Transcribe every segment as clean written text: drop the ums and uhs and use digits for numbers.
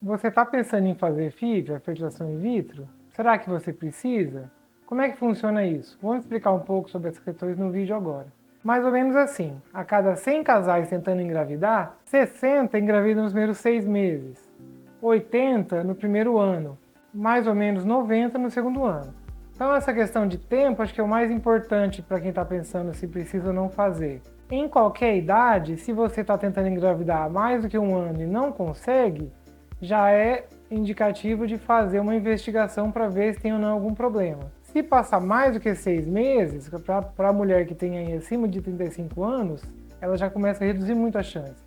Você está pensando em fazer FIV, a fertilização in vitro? Será que você precisa? Como é que funciona isso? Vamos explicar um pouco sobre essas questões no vídeo agora. Mais ou menos assim, a cada 100 casais tentando engravidar, 60 engravidam nos primeiros 6 meses, 80 no primeiro ano, mais ou menos 90 no segundo ano. Então essa questão de tempo acho que é o mais importante para quem está pensando se precisa ou não fazer. Em qualquer idade, se você está tentando engravidar há mais do que um ano e não consegue, já é indicativo de fazer uma investigação para ver se tem ou não algum problema. Se passar mais do que 6 meses, para a mulher que tem aí acima de 35 anos, ela já começa a reduzir muito a chance.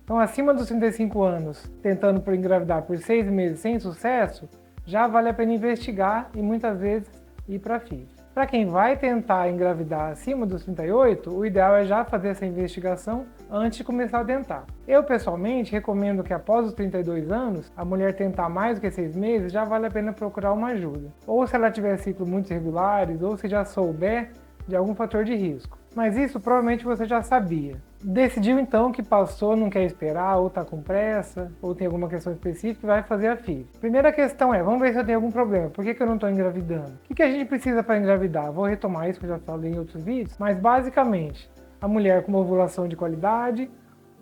Então, acima dos 35 anos, tentando por engravidar por 6 meses sem sucesso, já vale a pena investigar e muitas vezes ir para FIV. Para quem vai tentar engravidar acima dos 38, o ideal é já fazer essa investigação antes de começar a tentar. Eu, pessoalmente, recomendo que após os 32 anos, a mulher tentar mais do que 6 meses, já vale a pena procurar uma ajuda. Ou se ela tiver ciclos muito irregulares, ou se já souber de algum fator de risco. Mas isso provavelmente você já sabia. Decidiu então que passou, não quer esperar, ou está com pressa, ou tem alguma questão específica e vai fazer a FIV. Primeira questão é, vamos ver se eu tenho algum problema. Por que eu não estou engravidando? O que a gente precisa para engravidar? Vou retomar isso que eu já falei em outros vídeos, mas basicamente, a mulher com uma ovulação de qualidade,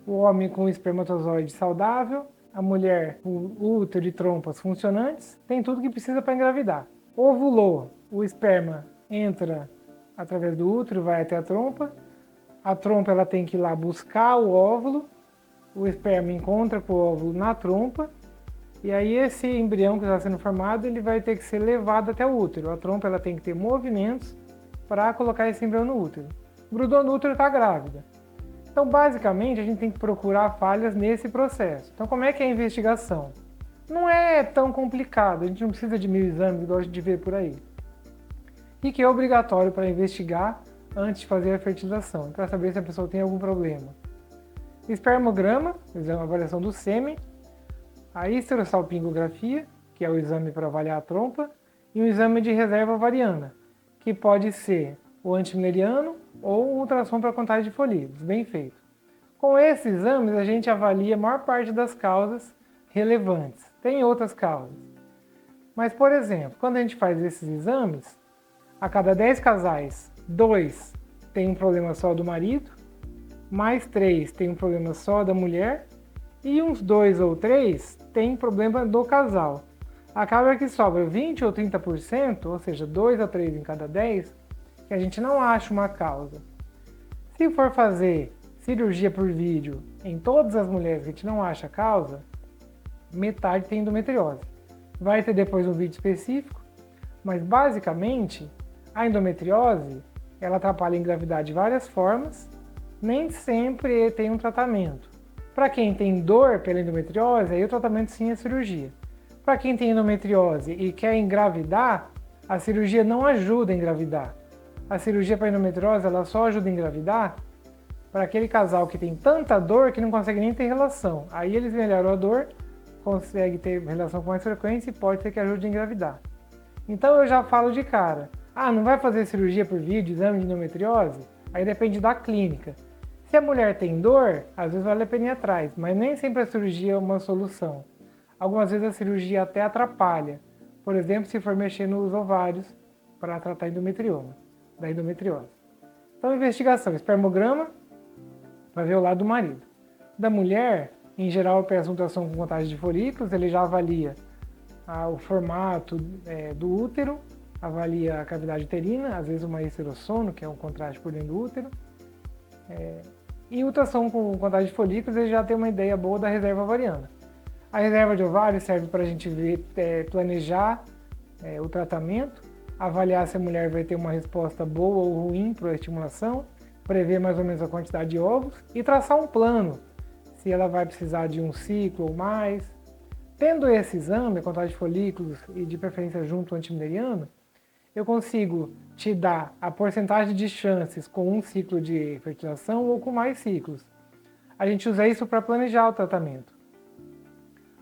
o homem com espermatozoide saudável, a mulher com útero e trompas funcionantes, tem tudo que precisa para engravidar. Ovulou, o esperma entra através do útero, vai até a trompa ela tem que ir lá buscar o óvulo, o esperma encontra com o óvulo na trompa, e aí esse embrião que está sendo formado, ele vai ter que ser levado até o útero. A trompa ela tem que ter movimentos para colocar esse embrião no útero. Grudou no útero, está grávida. Então, basicamente, a gente tem que procurar falhas nesse processo. Então, como é que é a investigação? Não é tão complicado, a gente não precisa de 1000 exames, igual a gente vê por aí. E que é obrigatório para investigar antes de fazer a fertilização, para saber se a pessoa tem algum problema. Espermograma, a avaliação do sêmen, a histerosalpingografia, que é o exame para avaliar a trompa, e o exame de reserva ovariana, que pode ser o antimileriano ou o ultrassom para contagem de folículos, bem feito. Com esses exames, a gente avalia a maior parte das causas relevantes. Tem outras causas. Mas, por exemplo, quando a gente faz esses exames, a cada 10 casais, 2 tem um problema só do marido, mais 3 tem um problema só da mulher, e uns 2 ou 3 tem problema do casal. Acaba que sobra 20 ou 30%, ou seja, 2 a 3 em cada 10, que a gente não acha uma causa. Se for fazer cirurgia por vídeo em todas as mulheres que a gente não acha a causa, metade tem endometriose. Vai ter depois um vídeo específico, mas basicamente a endometriose ela atrapalha a engravidar de várias formas, nem sempre tem um tratamento. Para quem tem dor pela endometriose, aí o tratamento sim é cirurgia. Para quem tem endometriose e quer engravidar, a cirurgia não ajuda a engravidar. A cirurgia para endometriose ela só ajuda a engravidar para aquele casal que tem tanta dor que não consegue nem ter relação. Aí eles melhoram a dor, conseguem ter relação com mais frequência e pode ser que ajude a engravidar. Então eu já falo de cara. Não vai fazer cirurgia por vídeo, exame de endometriose? Aí depende da clínica. Se a mulher tem dor, às vezes vale a pena ir atrás, mas nem sempre a cirurgia é uma solução. Algumas vezes a cirurgia até atrapalha. Por exemplo, se for mexer nos ovários para tratar da endometriose. Então, investigação, espermograma, vai ver o lado do marido. Da mulher, em geral, eu peço ultrassom com contagem de folículos, ele já avalia o formato do útero, avalia a cavidade uterina, às vezes uma histerossono, que é um contraste por dentro do útero. E ultrassom com contagem de folículos, ele já tem uma ideia boa da reserva ovariana. A reserva de ovário serve para a gente ver, planejar o tratamento, avaliar se a mulher vai ter uma resposta boa ou ruim para a estimulação, prever mais ou menos a quantidade de ovos e traçar um plano, se ela vai precisar de um ciclo ou mais. Tendo esse exame, a contagem de folículos e de preferência junto ao antimileriano, eu consigo te dar a porcentagem de chances com um ciclo de fertilização ou com mais ciclos. A gente usa isso para planejar o tratamento.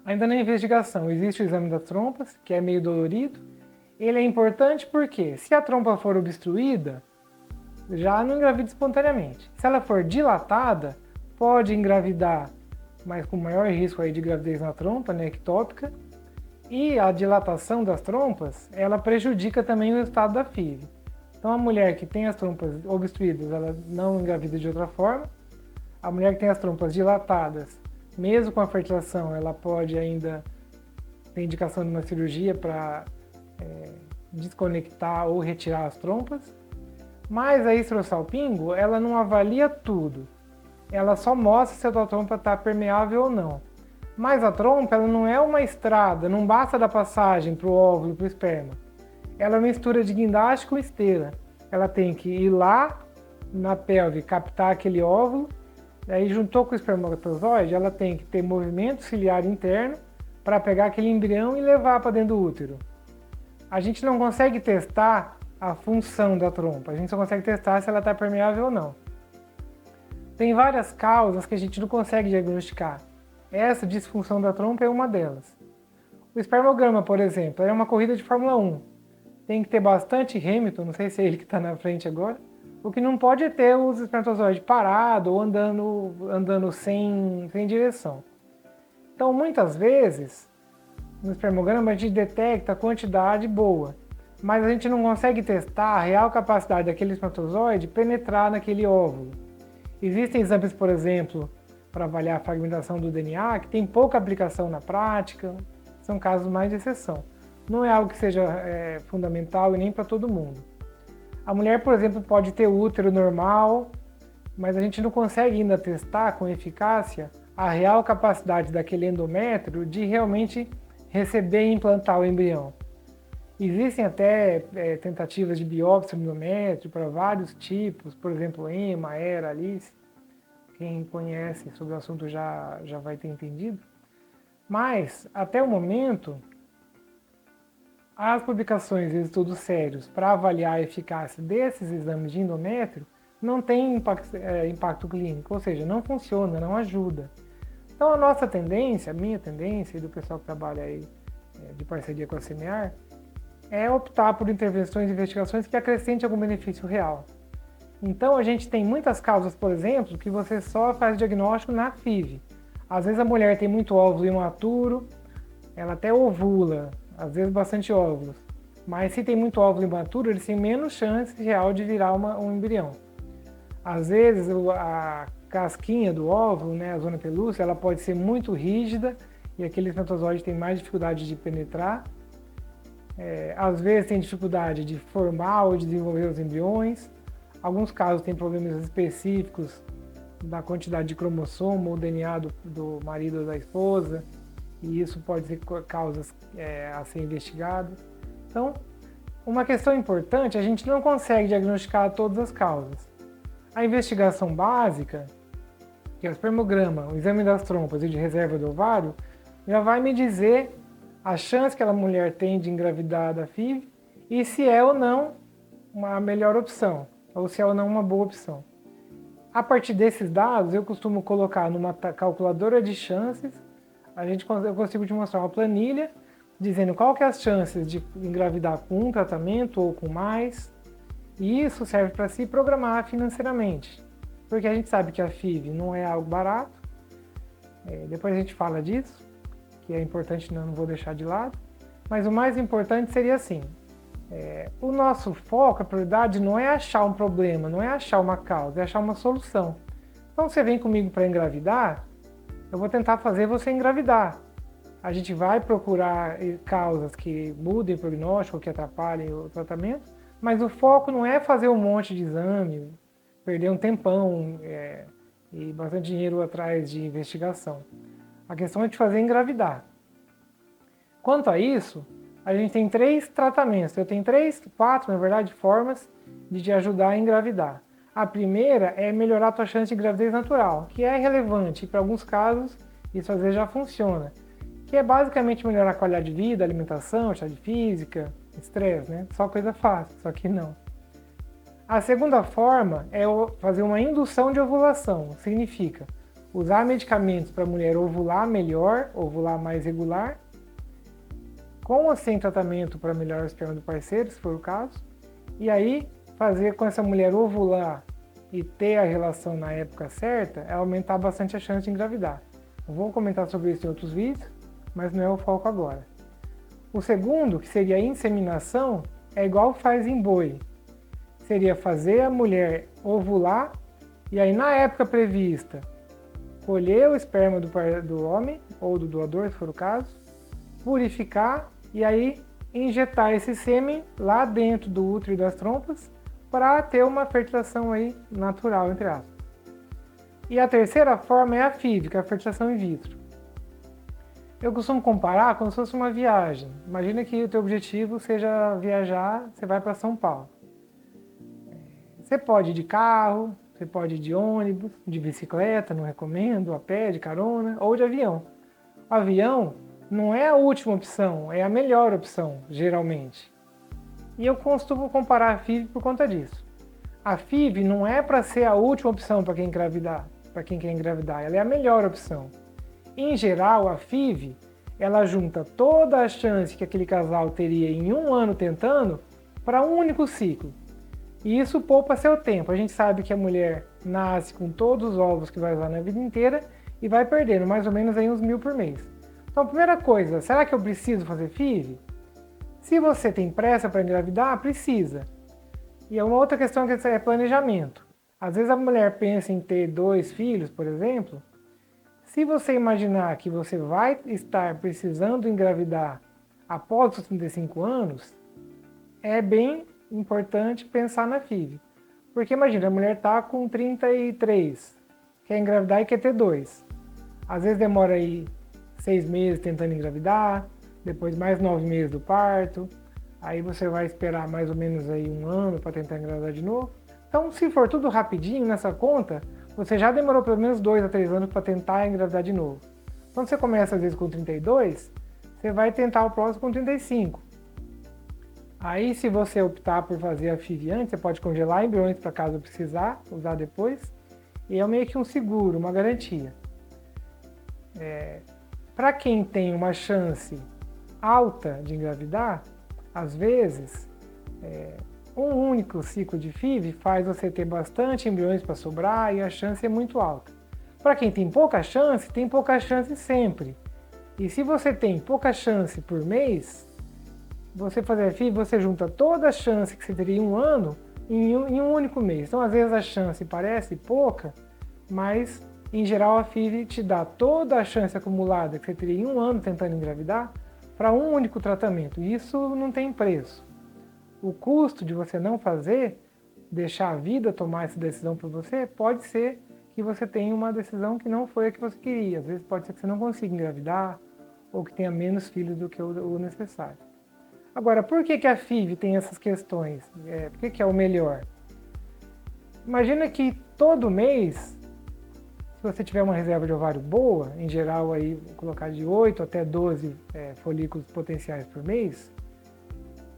Ainda na investigação, existe o exame das trompas, que é meio dolorido. Ele é importante porque, se a trompa for obstruída, já não engravida espontaneamente. Se ela for dilatada, pode engravidar mas com maior risco aí de gravidez na trompa, né, ectópica. E a dilatação das trompas, ela prejudica também o resultado da FIV. Então a mulher que tem as trompas obstruídas, ela não engravida de outra forma. A mulher que tem as trompas dilatadas, mesmo com a fertilização, ela pode ainda ter indicação de uma cirurgia para desconectar ou retirar as trompas. Mas a histrossalpingo, ela não avalia tudo. Ela só mostra se a tua trompa está permeável ou não. Mas a trompa, ela não é uma estrada, não basta dar passagem para o óvulo e para o esperma. Ela é uma mistura de guindaste com esteira. Ela tem que ir lá na pelve, captar aquele óvulo, aí juntou com o espermatozoide, ela tem que ter movimento ciliar interno para pegar aquele embrião e levar para dentro do útero. A gente não consegue testar a função da trompa, a gente só consegue testar se ela está permeável ou não. Tem várias causas que a gente não consegue diagnosticar. Essa disfunção da trompa é uma delas. O espermograma, por exemplo, é uma corrida de Fórmula 1. Tem que ter bastante Hamilton, não sei se é ele que está na frente agora. O que não pode é ter os espermatozoides parados ou andando sem direção. Então, muitas vezes, no espermograma a gente detecta a quantidade boa, mas a gente não consegue testar a real capacidade daquele espermatozoide penetrar naquele óvulo. Existem exames, por exemplo, para avaliar a fragmentação do DNA, que tem pouca aplicação na prática, são casos mais de exceção. Não é algo que seja fundamental e nem para todo mundo. A mulher, por exemplo, pode ter útero normal, mas a gente não consegue ainda testar com eficácia a real capacidade daquele endométrio de realmente receber e implantar o embrião. Existem até tentativas de biópsia do endométrio para vários tipos, por exemplo, EMA, ERA, ALICE. Quem conhece sobre o assunto já vai ter entendido. Mas, até o momento, as publicações e estudos sérios para avaliar a eficácia desses exames de endométrio não têm impacto clínico, ou seja, não funciona, não ajuda. Então a nossa tendência, a minha tendência e do pessoal que trabalha aí de parceria com a Semear, é optar por intervenções e investigações que acrescentem algum benefício real. Então a gente tem muitas causas, por exemplo, que você só faz diagnóstico na FIV. Às vezes a mulher tem muito óvulo imaturo, ela até ovula, às vezes bastante óvulos, mas se tem muito óvulo imaturo, eles têm menos chance real de virar um embrião. Às vezes a casquinha do óvulo, né, a zona pelúcida, ela pode ser muito rígida e aquele espermatozoide tem mais dificuldade de penetrar. Às vezes tem dificuldade de formar ou de desenvolver os embriões. Alguns casos tem problemas específicos da quantidade de cromossomo ou DNA do marido ou da esposa, e isso pode ser causas a ser investigado. Então, uma questão importante, a gente não consegue diagnosticar todas as causas. A investigação básica, que é o espermograma, o exame das trompas e de reserva do ovário, já vai me dizer a chance que aquela mulher tem de engravidar da FIV e se é ou não uma melhor opção, ou se é ou não uma boa opção. A partir desses dados, eu costumo colocar numa calculadora de chances, eu consigo te mostrar uma planilha dizendo qual que é as chances de engravidar com um tratamento ou com mais, e isso serve para se programar financeiramente, porque a gente sabe que a FIV não é algo barato, depois a gente fala disso, que é importante, não vou deixar de lado, mas o mais importante seria assim, o nosso foco, a prioridade não é achar um problema, não é achar uma causa, é achar uma solução. Então você vem comigo para engravidar, eu vou tentar fazer você engravidar. A gente vai procurar causas que mudem o prognóstico, que atrapalhem o tratamento, mas o foco não é fazer um monte de exame, perder um tempão e bastante dinheiro atrás de investigação. A questão é de fazer engravidar. Quanto a isso, a gente tem 3 tratamentos, eu tenho 4, na verdade, formas de te ajudar a engravidar. A primeira é melhorar a tua chance de gravidez natural, que é relevante, e para alguns casos isso às vezes já funciona, que é basicamente melhorar a qualidade de vida, alimentação, atividade física, estresse, né? Só coisa fácil, só que não. A segunda forma é fazer uma indução de ovulação, significa usar medicamentos para a mulher ovular melhor, ovular mais regular, com ou sem tratamento para melhorar o esperma do parceiro, se for o caso, e aí fazer com essa mulher ovular e ter a relação na época certa é aumentar bastante a chance de engravidar. Eu vou comentar sobre isso em outros vídeos, mas não é o foco agora. O segundo, que seria a inseminação, é igual faz em boi. Seria fazer a mulher ovular e aí na época prevista colher o esperma do homem ou do doador, se for o caso, purificar e aí injetar esse sêmen lá dentro do útero e das trompas para ter uma fertilização aí natural, entre aspas. E a terceira forma é a FIV, que é a fertilização in vitro. Eu costumo comparar como se fosse uma viagem. Imagina que o teu objetivo seja viajar, você vai para São Paulo. Você pode ir de carro, você pode ir de ônibus, de bicicleta, não recomendo, a pé, de carona, ou de avião. O avião não é a última opção, é a melhor opção, geralmente. E eu costumo comparar a FIV por conta disso. A FIV não é para ser a última opção para quem quer engravidar, ela é a melhor opção. Em geral, a FIV, ela junta toda a chance que aquele casal teria em um ano tentando para um único ciclo. E isso poupa seu tempo. A gente sabe que a mulher nasce com todos os ovos que vai usar na vida inteira e vai perdendo mais ou menos aí uns 1.000 por mês. Então, primeira coisa, será que eu preciso fazer FIV? Se você tem pressa para engravidar, precisa. E uma outra questão que é planejamento. Às vezes a mulher pensa em ter 2 filhos, por exemplo. Se você imaginar que você vai estar precisando engravidar após os 35 anos, é bem importante pensar na FIV. Porque imagina, a mulher está com 33, quer engravidar e quer ter 2. Às vezes demora aí 6 meses tentando engravidar, depois mais 9 meses do parto, aí você vai esperar mais ou menos aí 1 ano para tentar engravidar de novo. Então, se for tudo rapidinho nessa conta, você já demorou pelo menos 2 a 3 anos para tentar engravidar de novo. Quando você começa às vezes com 32, você vai tentar o próximo com 35. Aí, se você optar por fazer a FIV antes, você pode congelar embriões para caso precisar, usar depois. E é meio que um seguro, uma garantia. Para quem tem uma chance alta de engravidar, às vezes, um único ciclo de FIV faz você ter bastante embriões para sobrar e a chance é muito alta. Para quem tem pouca chance sempre. E se você tem pouca chance por mês, você fazer a FIV, você junta toda a chance que você teria em um ano em um único mês. Então, às vezes a chance parece pouca, mas em geral a FIV te dá toda a chance acumulada que você teria em um ano tentando engravidar para um único tratamento. E isso não tem preço. O custo de você não fazer, deixar a vida tomar essa decisão por você, pode ser que você tenha uma decisão que não foi a que você queria. Às vezes pode ser que você não consiga engravidar ou que tenha menos filhos do que o necessário. Agora, por que a FIV tem essas questões? Por que é o melhor? Imagina que todo mês, se você tiver uma reserva de ovário boa, em geral aí vou colocar de 8 até 12 folículos potenciais por mês,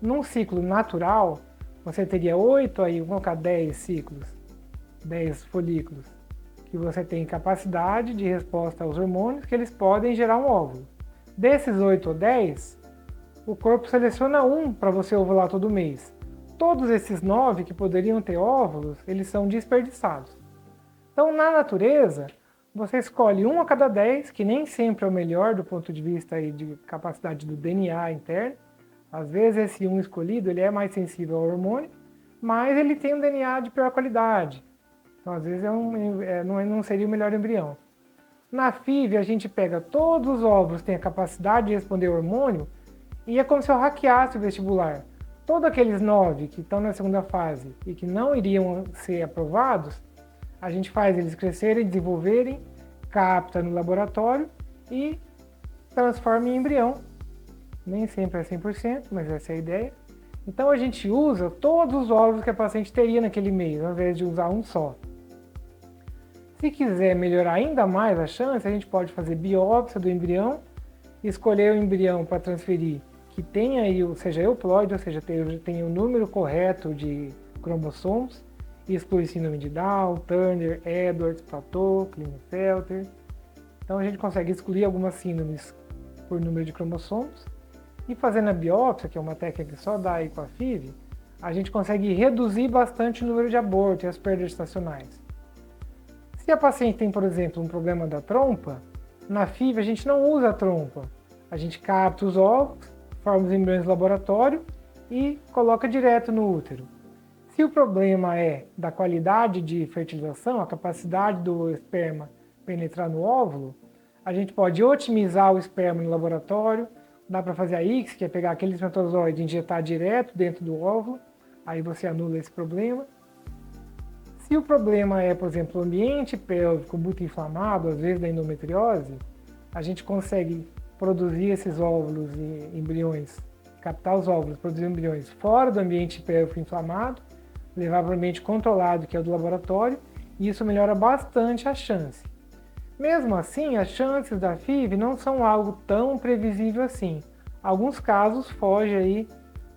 num ciclo natural, você teria 8 aí, vamos colocar 10 ciclos, 10 folículos, que você tem capacidade de resposta aos hormônios que eles podem gerar um óvulo. Desses 8 ou 10, o corpo seleciona um para você ovular todo mês. Todos esses 9 que poderiam ter óvulos, eles são desperdiçados. Então, na natureza, você escolhe um a cada 10, que nem sempre é o melhor do ponto de vista aí de capacidade do DNA interno. Às vezes esse um escolhido ele é mais sensível ao hormônio, mas ele tem um DNA de pior qualidade. Então, às vezes não seria o melhor embrião. Na FIV, a gente pega todos os óvulos que têm a capacidade de responder ao hormônio e é como se eu hackeasse o vestibular. Todos aqueles 9 que estão na segunda fase e que não iriam ser aprovados, a gente faz eles crescerem, desenvolverem, capta no laboratório e transforma em embrião. Nem sempre é 100%, mas essa é a ideia. Então a gente usa todos os óvulos que a paciente teria naquele mês, ao invés de usar um só. Se quiser melhorar ainda mais a chance, a gente pode fazer biópsia do embrião, escolher o embrião para transferir que tenha aí, seja euploide, ou seja, tenha o número correto de cromossomos, e exclui síndrome de Down, Turner, Edwards, Plateau, Klinefelter. Então a gente consegue excluir algumas síndromes por número de cromossomos, e fazendo a biópsia, que é uma técnica que só dá aí com a FIV, a gente consegue reduzir bastante o número de abortos e as perdas gestacionais. Se a paciente tem, por exemplo, um problema da trompa, Na FIV a gente não usa a trompa, a gente capta os ovos, forma os embriões no laboratório e coloca direto no útero. Se o problema é da qualidade de fertilização, a capacidade do esperma penetrar no óvulo, a gente pode otimizar o esperma no laboratório, dá para fazer a ICSI, que é pegar aquele espermatozoide e injetar direto dentro do óvulo, aí você anula esse problema. Se o problema é, por exemplo, o ambiente pélvico muito inflamado, às vezes da endometriose, a gente consegue produzir esses óvulos e embriões, captar os óvulos, produzir embriões fora do ambiente pélvico inflamado, levar para o ambiente controlado, que é o do laboratório, e isso melhora bastante a chance. Mesmo assim, as chances da FIV não são algo tão previsível assim. Alguns casos fogem aí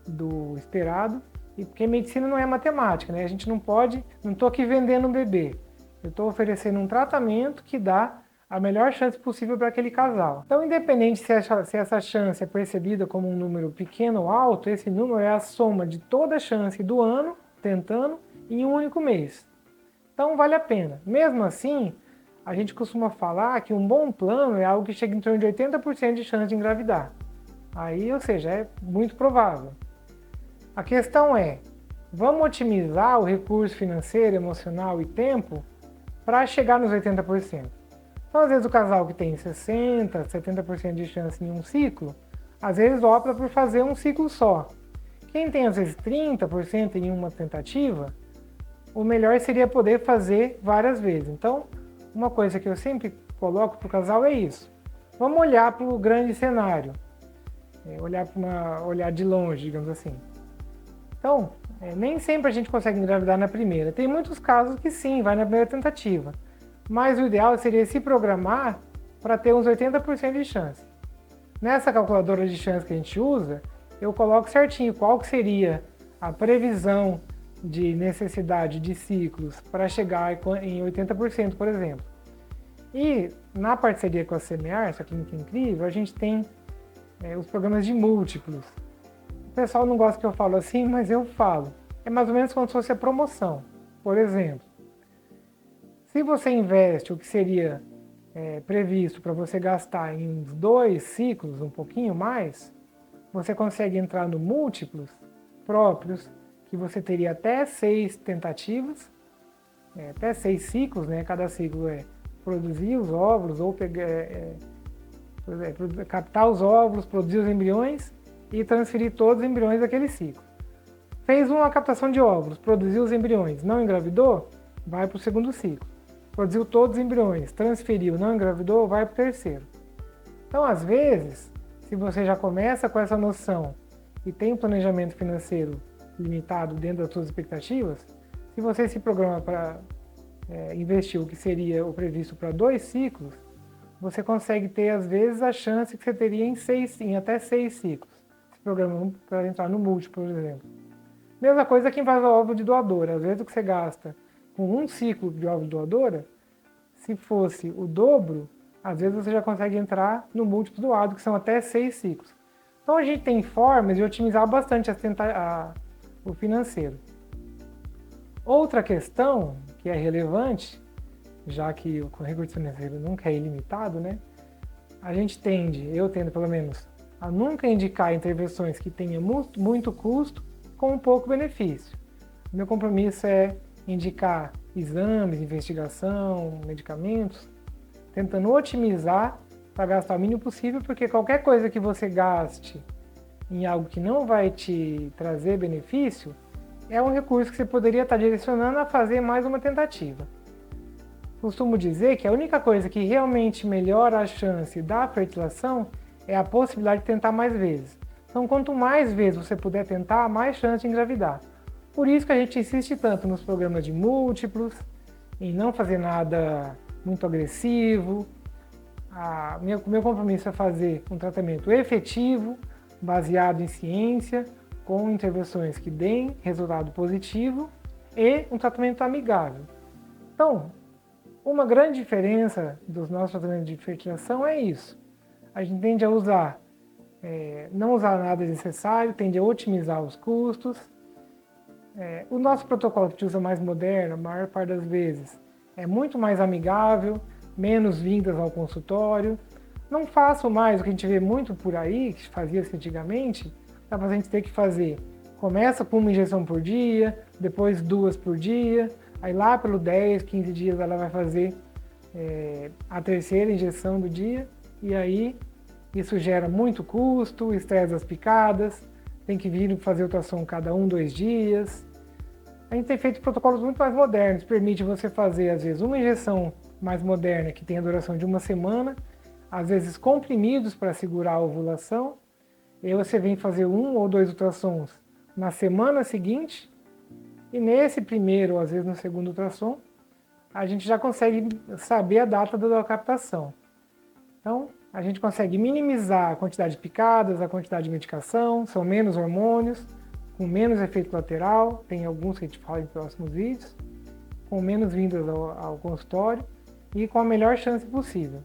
do esperado, e porque medicina não é matemática, né? A gente não estou aqui vendendo um bebê. Eu estou oferecendo um tratamento que dá a melhor chance possível para aquele casal. Então, independente se essa chance é percebida como um número pequeno ou alto, esse número é a soma de toda a chance do ano, tentando, em um único mês. Então, vale a pena. Mesmo assim, a gente costuma falar que um bom plano é algo que chega em torno de 80% de chance de engravidar. Aí, ou seja, é muito provável. A questão é, vamos otimizar o recurso financeiro, emocional e tempo para chegar nos 80%. Então, às vezes, o casal que tem 60%, 70% de chance em um ciclo, às vezes opta por fazer um ciclo só. Quem tem, às vezes, 30% em uma tentativa, o melhor seria poder fazer várias vezes. Então, uma coisa que eu sempre coloco para o casal é isso. Vamos olhar para o grande cenário. Olhar de longe, digamos assim. Então, nem sempre a gente consegue engravidar na primeira. Tem muitos casos que sim, vai na primeira tentativa. Mas o ideal seria se programar para ter uns 80% de chance. Nessa calculadora de chance que a gente usa, eu coloco certinho qual que seria a previsão de necessidade de ciclos para chegar em 80%, por exemplo. E na parceria com a Semear, essa clínica incrível, a gente tem os programas de múltiplos. O pessoal não gosta que eu falo assim, mas eu falo. É mais ou menos como se fosse a promoção. Por exemplo, se você investe o que seria previsto para você gastar em uns 2 ciclos, um pouquinho mais, você consegue entrar no múltiplos próprios, que você teria até 6 tentativas, até 6 ciclos, né? Cada ciclo é produzir os óvulos, ou captar os óvulos, produzir os embriões e transferir todos os embriões daquele ciclo. Fez uma captação de óvulos, produziu os embriões, não engravidou, vai para o segundo ciclo. Produziu todos os embriões, transferiu, não engravidou, vai para o terceiro. Então, às vezes, se você já começa com essa noção e tem um planejamento financeiro limitado dentro das suas expectativas, se você se programa para investir o que seria o previsto para 2 ciclos, você consegue ter, às vezes, a chance que você teria em até 6 ciclos. Se programa para entrar no múltiplo, por exemplo. Mesma coisa quem faz o óvulo de doadora. Às vezes o que você gasta com um ciclo de óvulo de doadora, se fosse o dobro, às vezes você já consegue entrar no múltiplo doado, que são até 6 ciclos. Então a gente tem formas de otimizar bastante o financeiro. Outra questão que é relevante, já que o recurso financeiro nunca é ilimitado, né? Eu tendo pelo menos, a nunca indicar intervenções que tenham muito custo com pouco benefício. Meu compromisso é indicar exames, investigação, medicamentos, tentando otimizar para gastar o mínimo possível, porque qualquer coisa que você gaste em algo que não vai te trazer benefício, é um recurso que você poderia estar direcionando a fazer mais uma tentativa. Costumo dizer que a única coisa que realmente melhora a chance da fertilização é a possibilidade de tentar mais vezes. Então, quanto mais vezes você puder tentar, mais chance de engravidar. Por isso que a gente insiste tanto nos programas de múltiplos, em não fazer nada muito agressivo. Meu compromisso é fazer um tratamento efetivo, baseado em ciência, com intervenções que deem resultado positivo e um tratamento amigável. Então, uma grande diferença dos nossos tratamentos de fertilização é isso. A gente tende a não usar nada desnecessário, tende a otimizar os custos. O nosso protocolo que a gente usa mais moderno, a maior parte das vezes, é muito mais amigável, menos vindas ao consultório. Não façam mais o que a gente vê muito por aí, que fazia-se antigamente, a paciente ter que fazer. Começa com uma injeção por dia, depois 2 por dia, aí lá pelo 10, 15 dias ela vai fazer a terceira injeção do dia, e aí isso gera muito custo, estresse das picadas, tem que vir fazer ultrassom cada 1, 2 dias. A gente tem feito protocolos muito mais modernos, permite você fazer às vezes uma injeção mais moderna que tem a duração de 1 semana, às vezes comprimidos para segurar a ovulação, e aí você vem fazer 1 ou 2 ultrassons na semana seguinte, e nesse primeiro ou às vezes no segundo ultrassom, a gente já consegue saber a data da captação. Então, a gente consegue minimizar a quantidade de picadas, a quantidade de medicação, são menos hormônios, com menos efeito colateral, tem alguns que a gente fala em próximos vídeos, com menos vindas ao consultório e com a melhor chance possível.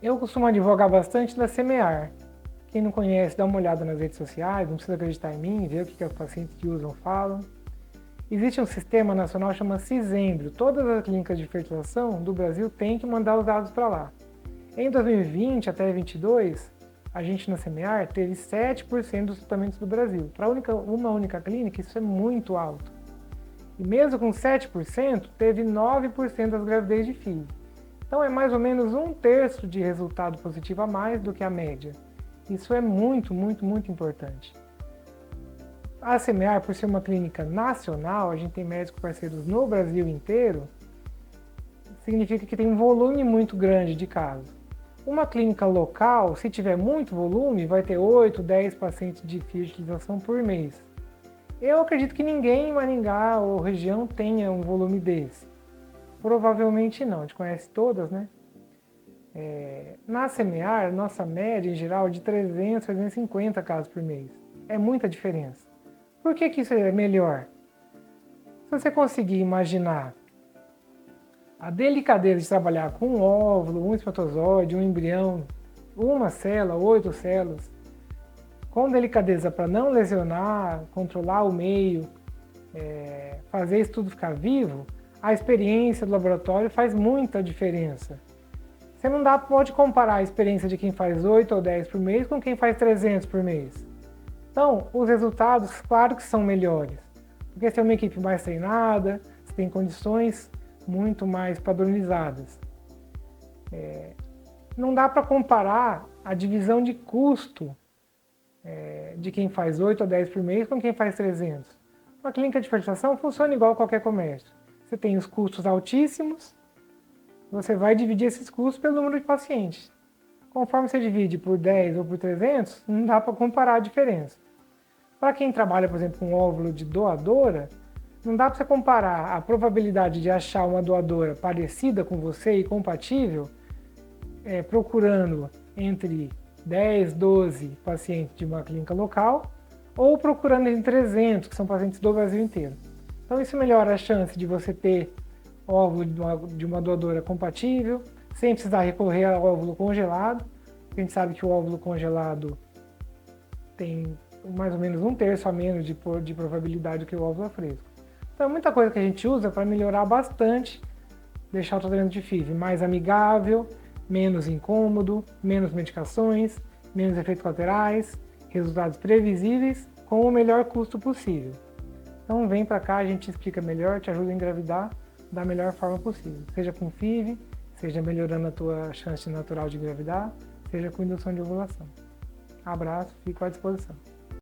Eu costumo advogar bastante da Semear. Quem não conhece, dá uma olhada nas redes sociais, não precisa acreditar em mim, ver o que os pacientes que usam falam. Existe um sistema nacional que chama Cisembrio. Todas as clínicas de fertilização do Brasil têm que mandar os dados para lá. Em 2020 até 2022, a gente na Semear teve 7% dos tratamentos do Brasil. Para uma única clínica, isso é muito alto. E mesmo com 7%, teve 9% das gravidez de FIV. Então é mais ou menos 1/3 de resultado positivo a mais do que a média. Isso é muito, muito, muito importante. A Semear, por ser uma clínica nacional, a gente tem médicos parceiros no Brasil inteiro, significa que tem um volume muito grande de casos. Uma clínica local, se tiver muito volume, vai ter 8, 10 pacientes de fertilização por mês. Eu acredito que ninguém em Maringá ou região tenha um volume desse. Provavelmente não, a gente conhece todas, né? Na Semear, nossa média em geral é de 300, 350 casos por mês. É muita diferença. Por que isso é melhor? Se você conseguir imaginar a delicadeza de trabalhar com um óvulo, um espermatozoide, um embrião, uma célula, 8 células, com delicadeza para não lesionar, controlar o meio, fazer isso tudo ficar vivo, a experiência do laboratório faz muita diferença. Você não pode comparar a experiência de quem faz 8 ou 10 por mês com quem faz 300 por mês. Então, os resultados, claro que são melhores, porque você tem uma equipe mais treinada, você tem condições muito mais padronizadas. Não dá para comparar a divisão de custo de quem faz 8 ou 10 por mês com quem faz 300. Uma clínica de fertilização funciona igual a qualquer comércio. Você tem os custos altíssimos, você vai dividir esses custos pelo número de pacientes. Conforme você divide por 10 ou por 300, não dá para comparar a diferença. Para quem trabalha, por exemplo, com óvulo de doadora, não dá para você comparar a probabilidade de achar uma doadora parecida com você e compatível, procurando entre 10, 12 pacientes de uma clínica local, ou procurando entre 300, que são pacientes do Brasil inteiro. Então isso melhora a chance de você ter óvulo de uma doadora compatível, sem precisar recorrer ao óvulo congelado. A gente sabe que o óvulo congelado tem mais ou menos 1/3 a menos de probabilidade do que o óvulo fresco. Então é muita coisa que a gente usa para melhorar bastante, deixar o tratamento de FIV mais amigável, menos incômodo, menos medicações, menos efeitos colaterais, resultados previsíveis com o melhor custo possível. Então vem para cá, a gente explica melhor, te ajuda a engravidar da melhor forma possível, seja com FIV, seja melhorando a tua chance natural de engravidar, seja com indução de ovulação. Abraço, fico à disposição.